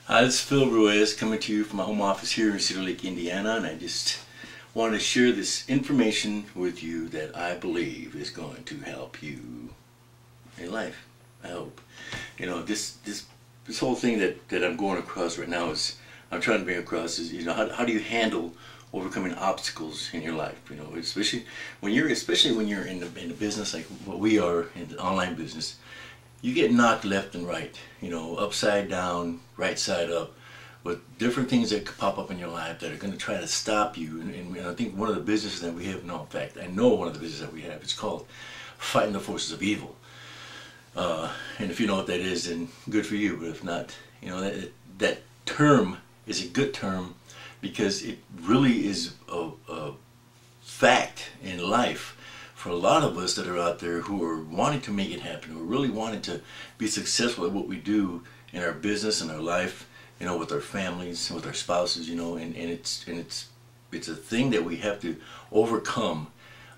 Hi, this is Phil Ruiz coming to you from my home office here in Cedar Lake, Indiana, and I just want to share this information with you that I believe is going to help you in life. I hope. You know, this whole thing that I'm going across right now is I'm trying to bring across is, you know, how do you handle overcoming obstacles in your life? You know, especially when you're in the business like what we are in the online business. You get knocked left and right, you know, upside down, right side up, with different things that could pop up in your life that are going to try to stop you. And I think one of the businesses that we have, no, in fact, I know one of the businesses that we have, it's called Fighting the Forces of Evil. And if you know what that is, then good for you. But if not, you know, that term is a good term because it really is a fact in life. For a lot of us that are out there who are wanting to make it happen, who are really wanting to be successful at what we do in our business and our life, you know, with our families, with our spouses, you know, and it's a thing that we have to overcome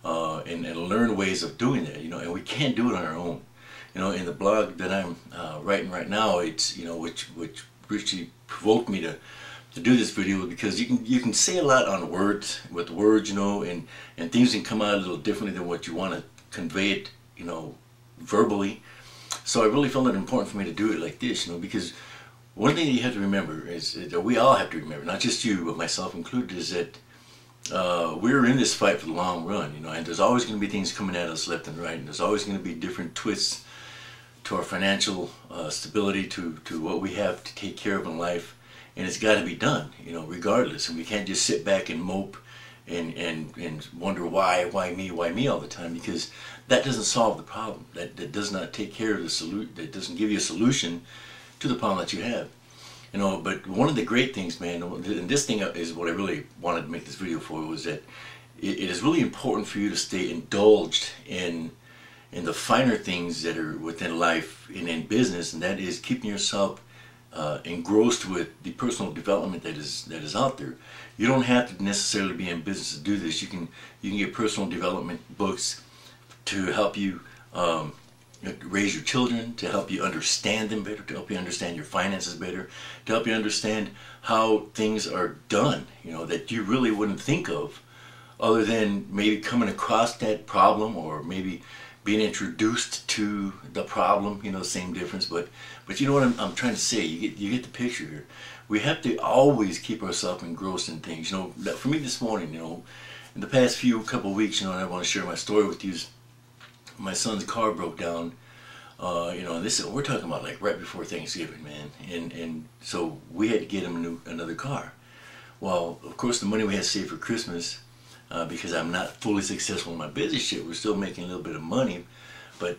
and learn ways of doing that, you know, and we can't do it on our own. You know, in the blog that I'm writing right now, it's, you know, which really provoked me to do this video, because you can say a lot on words, with words, you know, and things can come out a little differently than what you want to convey it, you know, verbally. So I really felt it important for me to do it like this, you know, because one thing that you have to remember is that we all have to remember, not just you, but myself included, is that we're in this fight for the long run, you know, and there's always going to be things coming at us left and right, and there's always going to be different twists to our financial stability, to what we have to take care of in life. And it's got to be done, you know, regardless. And we can't just sit back and mope and wonder why me all the time, because that doesn't solve the problem. That does not take care of the solution. That doesn't give you a solution to the problem that you have. You know, but one of the great things, man, and this thing is what I really wanted to make this video for, was that it is really important for you to stay indulged in the finer things that are within life and in business, and that is keeping yourself engrossed with the personal development that is out there. You don't have to necessarily be in business to do this. You can get personal development books to help you raise your children, to help you understand them better, to help you understand your finances better, to help you understand how things are done, you know, that you really wouldn't think of, other than maybe coming across that problem, or maybe being introduced to the problem, you know, same difference. But you know what I'm trying to say. You get the picture here. We have to always keep ourselves engrossed in things. You know, for me this morning, you know, in the past couple of weeks, you know, and I want to share my story with you. My son's car broke down. You know, we're talking about like right before Thanksgiving, man. And so we had to get him another car. Well, of course, the money we had saved for Christmas, because I'm not fully successful in my business yet. We're still making a little bit of money, but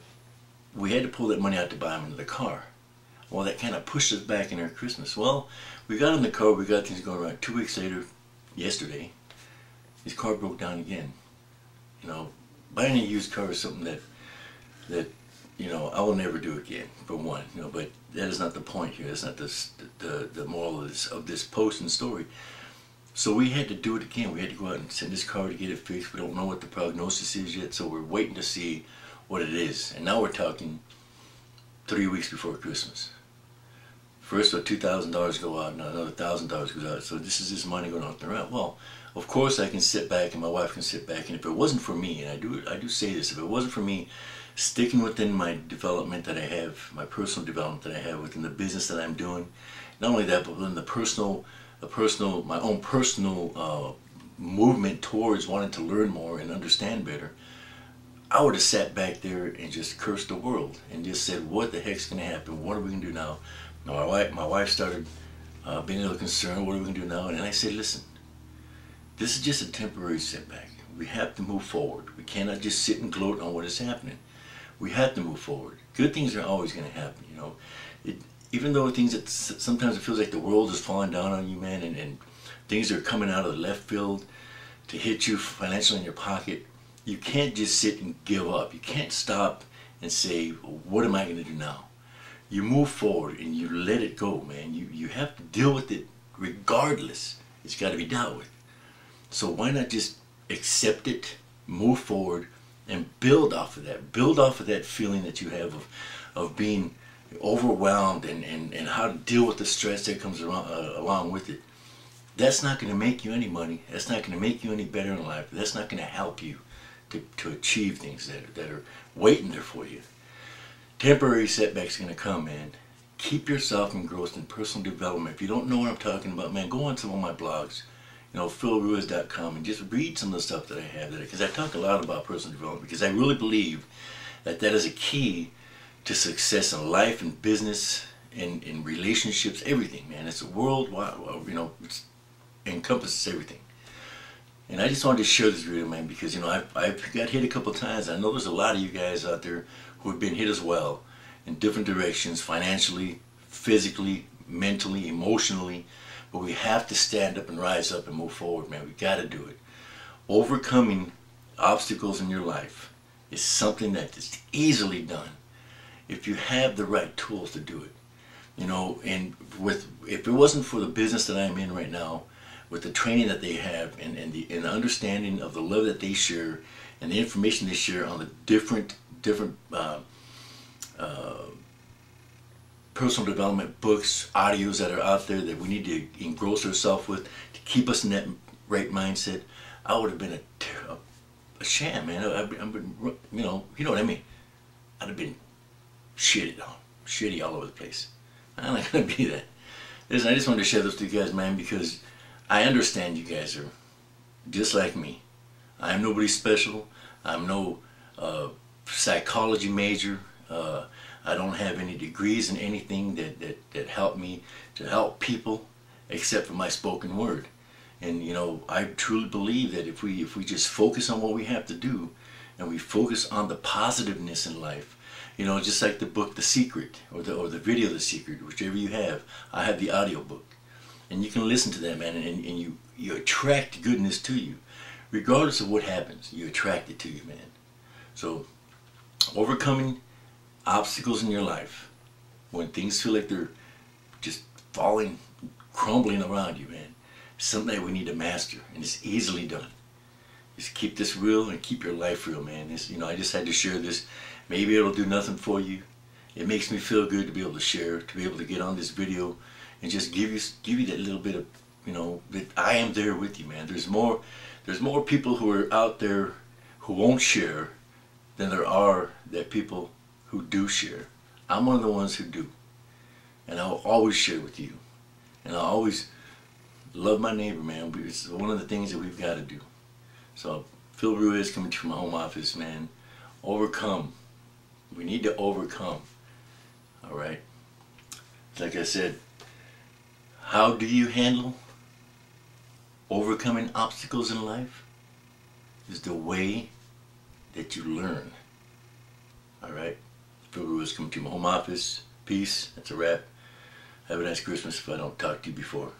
we had to pull that money out to buy him another car. Well, that kind of pushed us back in our Christmas. Well, we got in the car, we got things going right. 2 weeks later, yesterday, his car broke down again. You know, buying a used car is something that you know, I will never do again, for one. You know, but that is not the point here. That's not the moral of this post and story. So we had to do it again. We had to go out and send this car to get it fixed. We don't know what the prognosis is yet, so we're waiting to see what it is. And now we're talking 3 weeks before Christmas. First, $2,000 go out, now another $1,000 goes out. So this is this money going out the route. Well, of course I can sit back, and my wife can sit back, and if it wasn't for me, and I do say this, if it wasn't for me sticking within my development that I have, my personal development that I have within the business that I'm doing, not only that, but within my own personal movement towards wanting to learn more and understand better, I would have sat back there and just cursed the world and just said, what the heck's going to happen? What are we going to do now? My wife started being a little concerned. What are we going to do now? And I said, listen, this is just a temporary setback. We have to move forward. We cannot just sit and gloat on what is happening. We have to move forward. Good things are always going to happen, you know. Even though things that sometimes it feels like the world is falling down on you, man, and things are coming out of the left field to hit you financially in your pocket, you can't just sit and give up. You can't stop and say, what am I going to do now? You move forward and you let it go, man. You have to deal with it regardless. It's got to be dealt with. So why not just accept it, move forward, and build off of that. Build off of that feeling that you have of being overwhelmed, and how to deal with the stress that comes along with it. That's not going to make you any money. That's not going to make you any better in life. That's not going to help you to achieve things that are waiting there for you. Temporary setbacks are going to come, man. Keep yourself engrossed in personal development. If you don't know what I'm talking about, man, go on some of my blogs, philruiz.com, and just read some of the stuff that I have there, because I talk a lot about personal development, because I really believe that is a key to success in life and business and in relationships, everything, man. It's a worldwide, it encompasses everything. And I just wanted to share this video, man, because I've got hit a couple of times. I know there's a lot of you guys out there who have been hit as well in different directions, financially, physically, mentally, emotionally. But we have to stand up and rise up and move forward, man. We got to do it. Overcoming obstacles in your life is something that is easily done if you have the right tools to do it. And if it wasn't for the business that I'm in right now, with the training that they have and the understanding of the love that they share and the information they share on the different personal development books, audios that are out there that we need to engross ourselves with to keep us in that right mindset, I would have been a sham, man. You know what I mean? I'd have been shitty all over the place. I'm not gonna be that. Listen, I just wanted to share this with you guys, man, because I understand you guys are just like me. I'm nobody special. I'm no psychology major. I don't have any degrees in anything that help me to help people except for my spoken word. And I truly believe that if we just focus on what we have to do and we focus on the positiveness in life, just like the book The Secret or the video The Secret, whichever you have. I have the audio book. And you can listen to that, man, and you attract goodness to you. Regardless of what happens, you attract it to you, man. So, overcoming obstacles in your life, when things feel like they're just falling, crumbling around you, man, is something that we need to master, and it's easily done. Just keep this real and keep your life real, man. I just had to share this. Maybe it'll do nothing for you. It makes me feel good to be able to share, to be able to get on this video and just give you that little bit of, that I am there with you, man. There's more people who are out there who won't share than there are that people who do share. I'm one of the ones who do, and I'll always share with you, and I'll always love my neighbor, man. It's one of the things that we've got to do. So Phil Ruiz coming to my home office, man. Overcome. We need to overcome. All right. Like I said, how do you handle overcoming obstacles in life? Is the way that you learn. All right. Phil Ruiz coming to my home office. Peace. That's a wrap. Have a nice Christmas if I don't talk to you before.